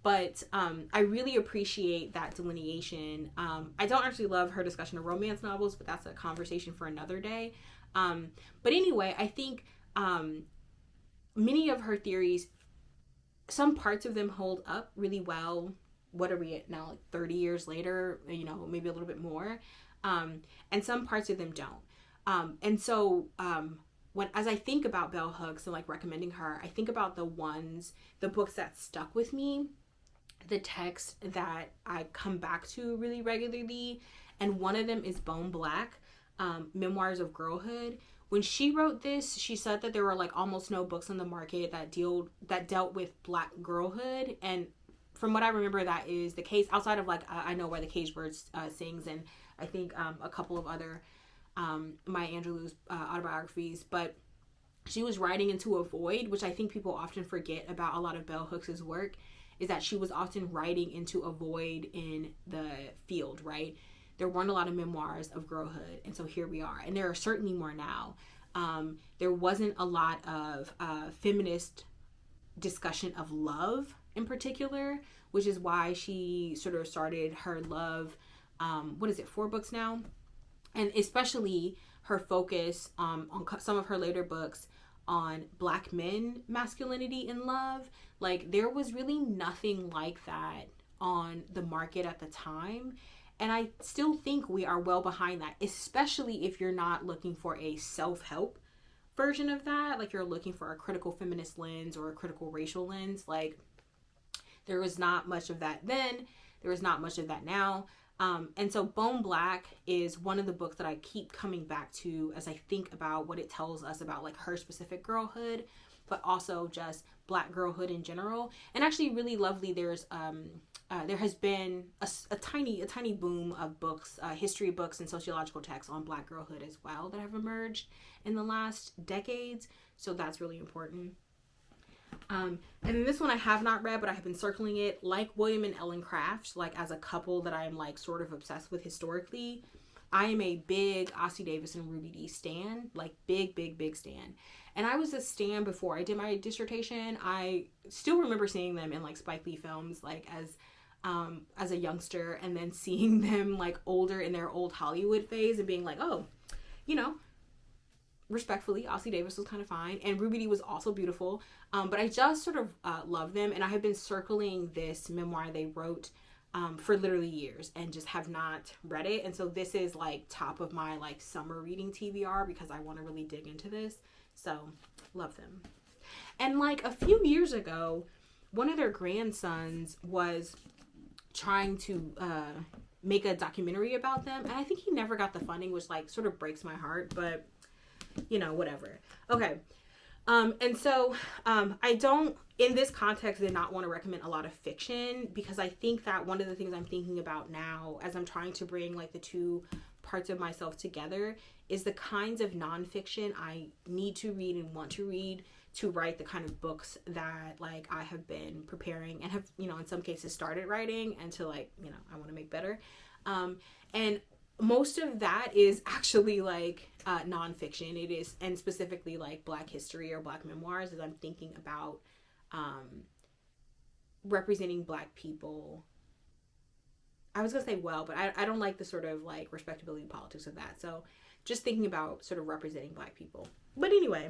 But I really appreciate that delineation. I don't actually love her discussion of romance novels, but that's a conversation for another day. But anyway, I think many of her theories, some parts of them hold up really well. What are we at now, like 30 years later, maybe a little bit more. And some parts of them don't. And so as I think about Bell Hooks and, like, recommending her, I think about the books that stuck with me, the text that I come back to really regularly. And one of them is Bone Black, Memoirs of Girlhood. When she wrote this, she said that there were, like, almost no books on the market that dealt with Black girlhood. And from what I remember, that is the case, outside of, like, I Know Where the Caged Bird Sings, and I think a couple of other Maya Angelou's autobiographies. But she was writing into a void, which I think people often forget about a lot of Bell Hooks' work, is that she was often writing into a void in the field, right? There weren't a lot of memoirs of girlhood, and so here we are. And there are certainly more now. There wasn't a lot of feminist discussion of love in particular, which is why she sort of started her love, 4 books now? And especially her focus on some of her later books on Black men, masculinity, and love. Like, there was really nothing like that on the market at the time. And I still think we are well behind that, especially if you're not looking for a self-help version of that. Like, you're looking for a critical feminist lens or a critical racial lens. Like, there was not much of that then. There is not much of that now. And so Bone Black is one of the books that I keep coming back to as I think about what it tells us about, like, her specific girlhood, but also just Black girlhood in general. And actually really lovely, there has been a tiny boom of books, history books and sociological texts on Black girlhood as well that have emerged in the last decades. So that's really important. And then this one I have not read, but I have been circling it. Like William and Ellen Craft, like, as a couple that I am, like, sort of obsessed with historically, I am a big Ossie Davis and Ruby Dee stan, like, big stan. And I was a stan before I did my dissertation. I still remember seeing them in, like, Spike Lee films, like, as a youngster, and then seeing them, like, older in their old Hollywood phase and being like, oh, respectfully, Ossie Davis was kind of fine, and Ruby Dee was also beautiful, but I just sort of love them. And I have been circling this memoir they wrote for literally years and just have not read it. And so this is like top of my like summer reading TBR because I want to really dig into this. So love them. And like a few years ago, one of their grandsons was trying to make a documentary about them. And I think he never got the funding, which like sort of breaks my heart, but you know, whatever. Okay. And so I don't, in this context, did not want to recommend a lot of fiction because I think that one of the things I'm thinking about now as I'm trying to bring like the two parts of myself together is the kinds of nonfiction I need to read and want to read to write the kind of books that like I have been preparing and have, you know, in some cases started writing and to like, you know, I want to make better. And most of that is actually like nonfiction. It is, and specifically like Black history or Black memoirs, as I'm thinking about representing Black people. I was gonna say well, but I don't like the sort of like respectability politics of that. So just thinking about sort of representing Black people. But anyway,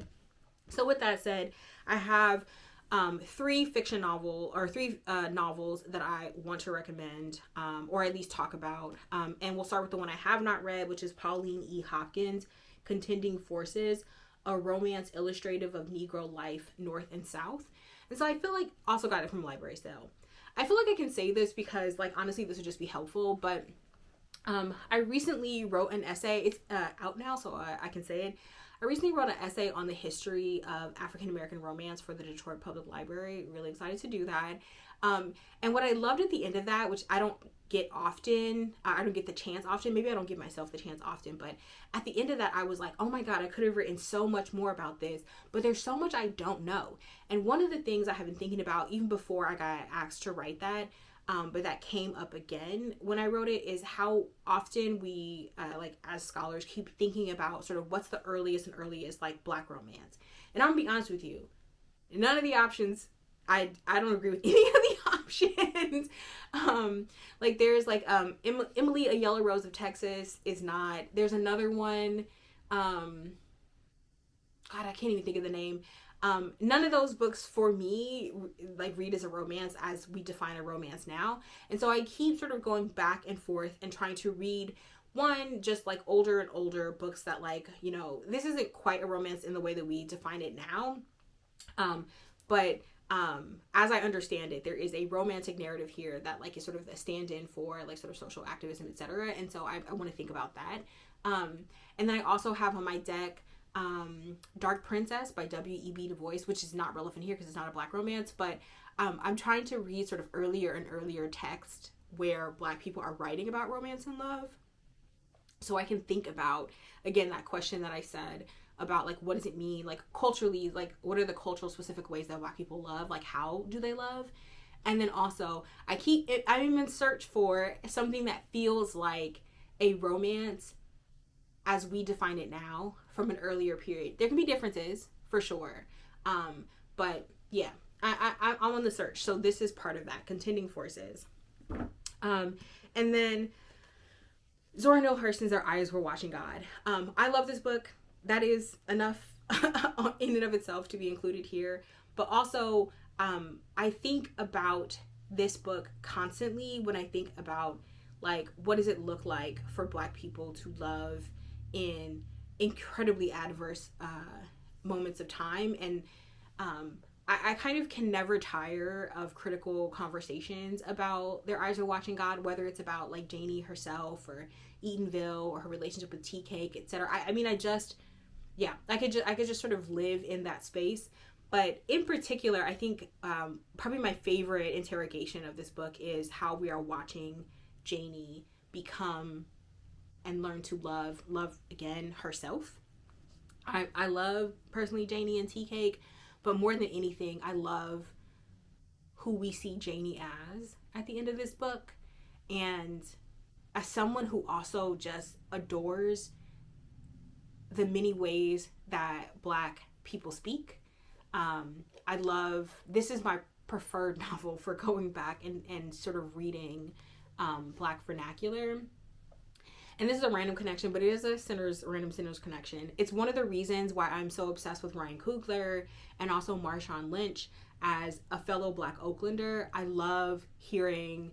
so with that said, I have three novels that I want to recommend, or at least talk about. And we'll start with the one I have not read, which is Pauline E. Hopkins' Contending Forces, a romance illustrative of Negro life, North and South. And so I feel like, also got it from library sale. I feel like I can say this because, like, honestly, this would just be helpful, but I recently wrote an essay. It's out now, so I can say it. I recently wrote an essay on the history of African-American romance for the Detroit Public Library. Really excited to do that. And what I loved at the end of that, which I don't get often, I don't get the chance often, maybe I don't give myself the chance often, but at the end of that, I was like, oh my God, I could have written so much more about this, but there's so much I don't know. And one of the things I have been thinking about, even before I got asked to write that, but that came up again when I wrote it, is how often we, like as scholars, keep thinking about sort of what's the earliest like Black romance. And I'm gonna be honest with you, none of the options, I don't agree with any of the options. Like there's like Emily, A Yellow Rose of Texas is not. There's another one. God, I can't even think of the name. None of those books for me like read as a romance as we define a romance now. And so I keep sort of going back and forth and trying to read one, just like older and older books that like, you know, this isn't quite a romance in the way that we define it now. But as I understand it, there is a romantic narrative here that like is sort of a stand-in for like sort of social activism, etc. And so I want to think about that. And then I also have on my deck Dark Princess by W.E.B. Du Bois, which is not relevant here because it's not a Black romance, but I'm trying to read sort of earlier and earlier text where Black people are writing about romance and love, so I can think about, again, that question that I said about like what does it mean like culturally, like what are the cultural specific ways that Black people love, like how do they love. And then also I'm in search for something that feels like a romance as we define it now from an earlier period. There can be differences for sure, but yeah, I'm on the search. So this is part of that, Contending Forces. And then Zora Neale Hurston's Their Eyes Were Watching God. I love this book. That is enough in and of itself to be included here. But also, I think about this book constantly when I think about like what does it look like for Black people to love in incredibly adverse moments of time. And I kind of can never tire of critical conversations about Their Eyes Are Watching God, whether it's about like Janie herself or Eatonville or her relationship with Tea Cake, etc. I mean, I could just sort of live in that space. But in particular, I think probably my favorite interrogation of this book is how we are watching Janie become and learn to love again herself. I love personally Janie and Tea Cake, but more than anything, I love who we see Janie as at the end of this book. And as someone who also just adores the many ways that Black people speak, I love, this is my preferred novel for going back and sort of reading Black vernacular. And this is a random connection, but it is a random Sinners connection. It's one of the reasons why I'm so obsessed with Ryan Coogler and also Marshawn Lynch as a fellow Black Oaklander. I love hearing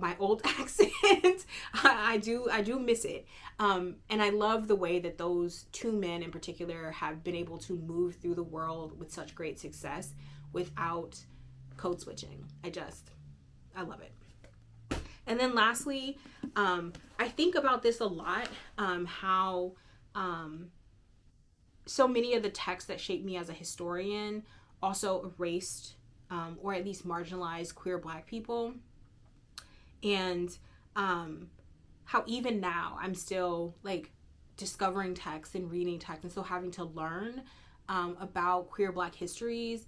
my old accent. I do miss it. And I love the way that those two men in particular have been able to move through the world with such great success without code switching. I love it. And then lastly, I think about this a lot, how so many of the texts that shaped me as a historian also erased or at least marginalized queer Black people. And how even now I'm still like discovering texts and reading texts and still having to learn about queer Black histories.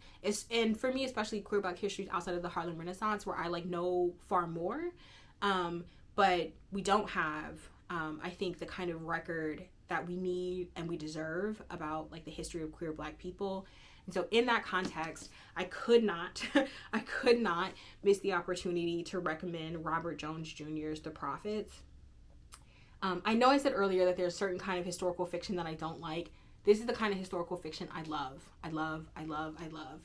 And for me, especially queer Black histories outside of the Harlem Renaissance, where I like know far more. But we don't have, I think, the kind of record that we need and we deserve about like the history of queer Black people. And so in that context, I could not miss the opportunity to recommend Robert Jones Jr.'s The Prophets. I know I said earlier that there's certain kind of historical fiction that I don't like. This is the kind of historical fiction I love,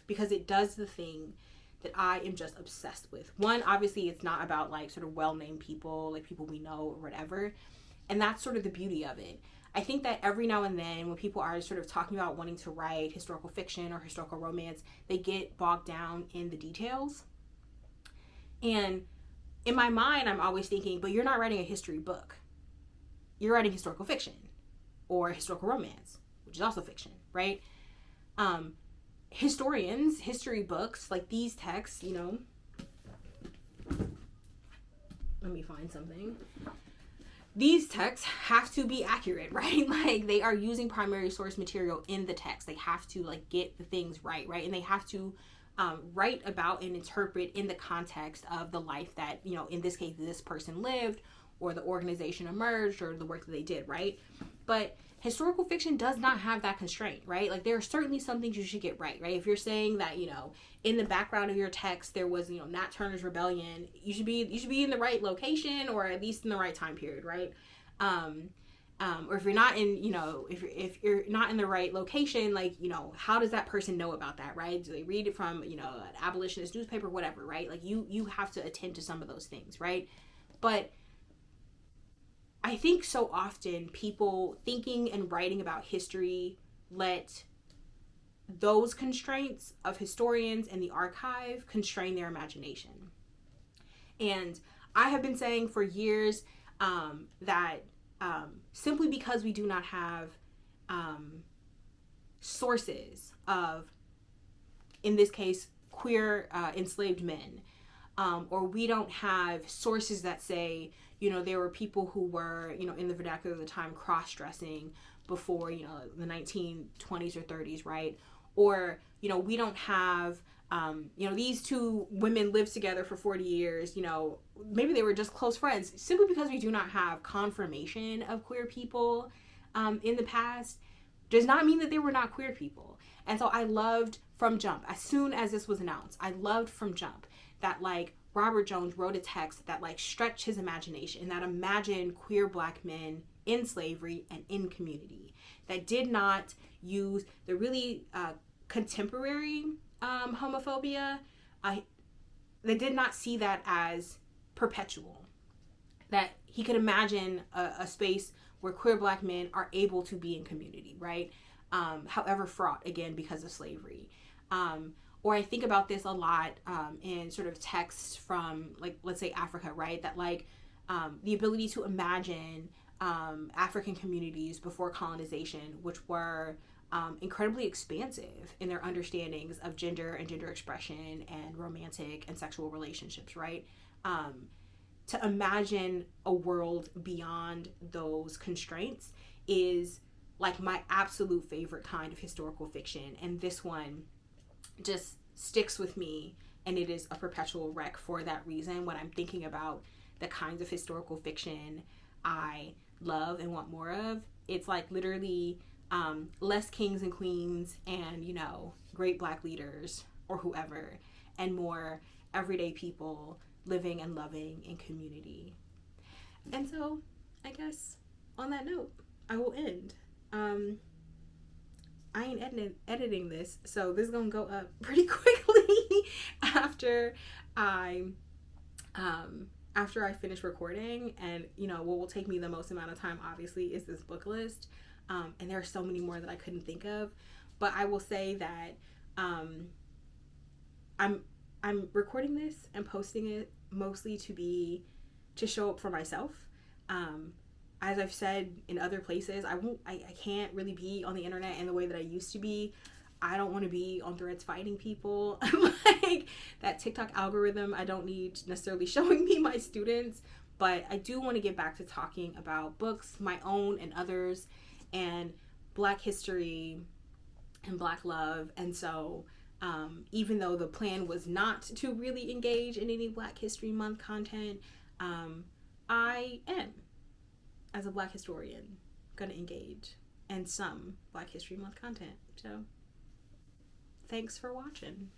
because it does the thing that I am just obsessed with. One, obviously it's not about like sort of well-named people, like people we know or whatever. And that's sort of the beauty of it. I think that every now and then when people are sort of talking about wanting to write historical fiction or historical romance, they get bogged down in the details. And in my mind, I'm always thinking, but you're not writing a history book. You're writing historical fiction or historical romance, which is also fiction, right? Historians, history books, like these texts, you know, let me find something. These texts have to be accurate, right? Like they are using primary source material in the text. They have to like get the things right? And they have to write about and interpret in the context of the life that, you know, in this case, this person lived or the organization emerged or the work that they did, right? But historical fiction does not have that constraint, right? Like there are certainly some things you should get right? If you're saying that, you know, in the background of your text there was, you know, Nat Turner's rebellion, you should be in the right location or at least in the right time period, right? Or if you're not in, you know, if you're not in the right location, like, you know, how does that person know about that, right? Do they read it from, you know, an abolitionist newspaper, whatever, right? Like you have to attend to some of those things, right? But I think so often people thinking and writing about history let those constraints of historians and the archive constrain their imagination. And I have been saying for years that simply because we do not have sources of, in this case, queer enslaved men, or we don't have sources that say, you know, there were people who were, you know, in the vernacular of the time cross-dressing before, you know, the 1920s or 30s, right? Or, you know, we don't have, you know, these two women lived together for 40 years, you know, maybe they were just close friends. Simply because we do not have confirmation of queer people in the past does not mean that they were not queer people. And so I loved from jump, as soon as this was announced, I loved from jump that like Robert Jones wrote a text that like stretched his imagination and that imagined queer Black men in slavery and in community, that did not use the really contemporary homophobia, they did not see that as perpetual, that he could imagine a space where queer Black men are able to be in community, right? However fraught, again, because of slavery. Or I think about this a lot in sort of texts from, like, let's say Africa, right? That, like, the ability to imagine African communities before colonization, which were incredibly expansive in their understandings of gender and gender expression and romantic and sexual relationships, right? To imagine a world beyond those constraints is, like, my absolute favorite kind of historical fiction. And this one just sticks with me, and it is a perpetual wreck for that reason. When I'm thinking about the kinds of historical fiction I love and want more of, it's like literally less kings and queens and, you know, great Black leaders or whoever, and more everyday people living and loving in community. And so I guess on that note, I will end. I ain't editing this, so this is gonna go up pretty quickly after I after I finish recording, and what will take me the most amount of time obviously is this book list, and there are so many more that I couldn't think of, but I will say that I'm recording this and posting it mostly to show up for myself. As I've said in other places, I can't really be on the internet in the way that I used to be. I don't want to be on Threads fighting people. Like, that TikTok algorithm, I don't need necessarily showing me my students, but I do want to get back to talking about books, my own and others, and Black history and Black love. And so even though the plan was not to really engage in any Black History Month content, I am, as a Black historian, going to engage in some Black History Month content. So thanks for watching.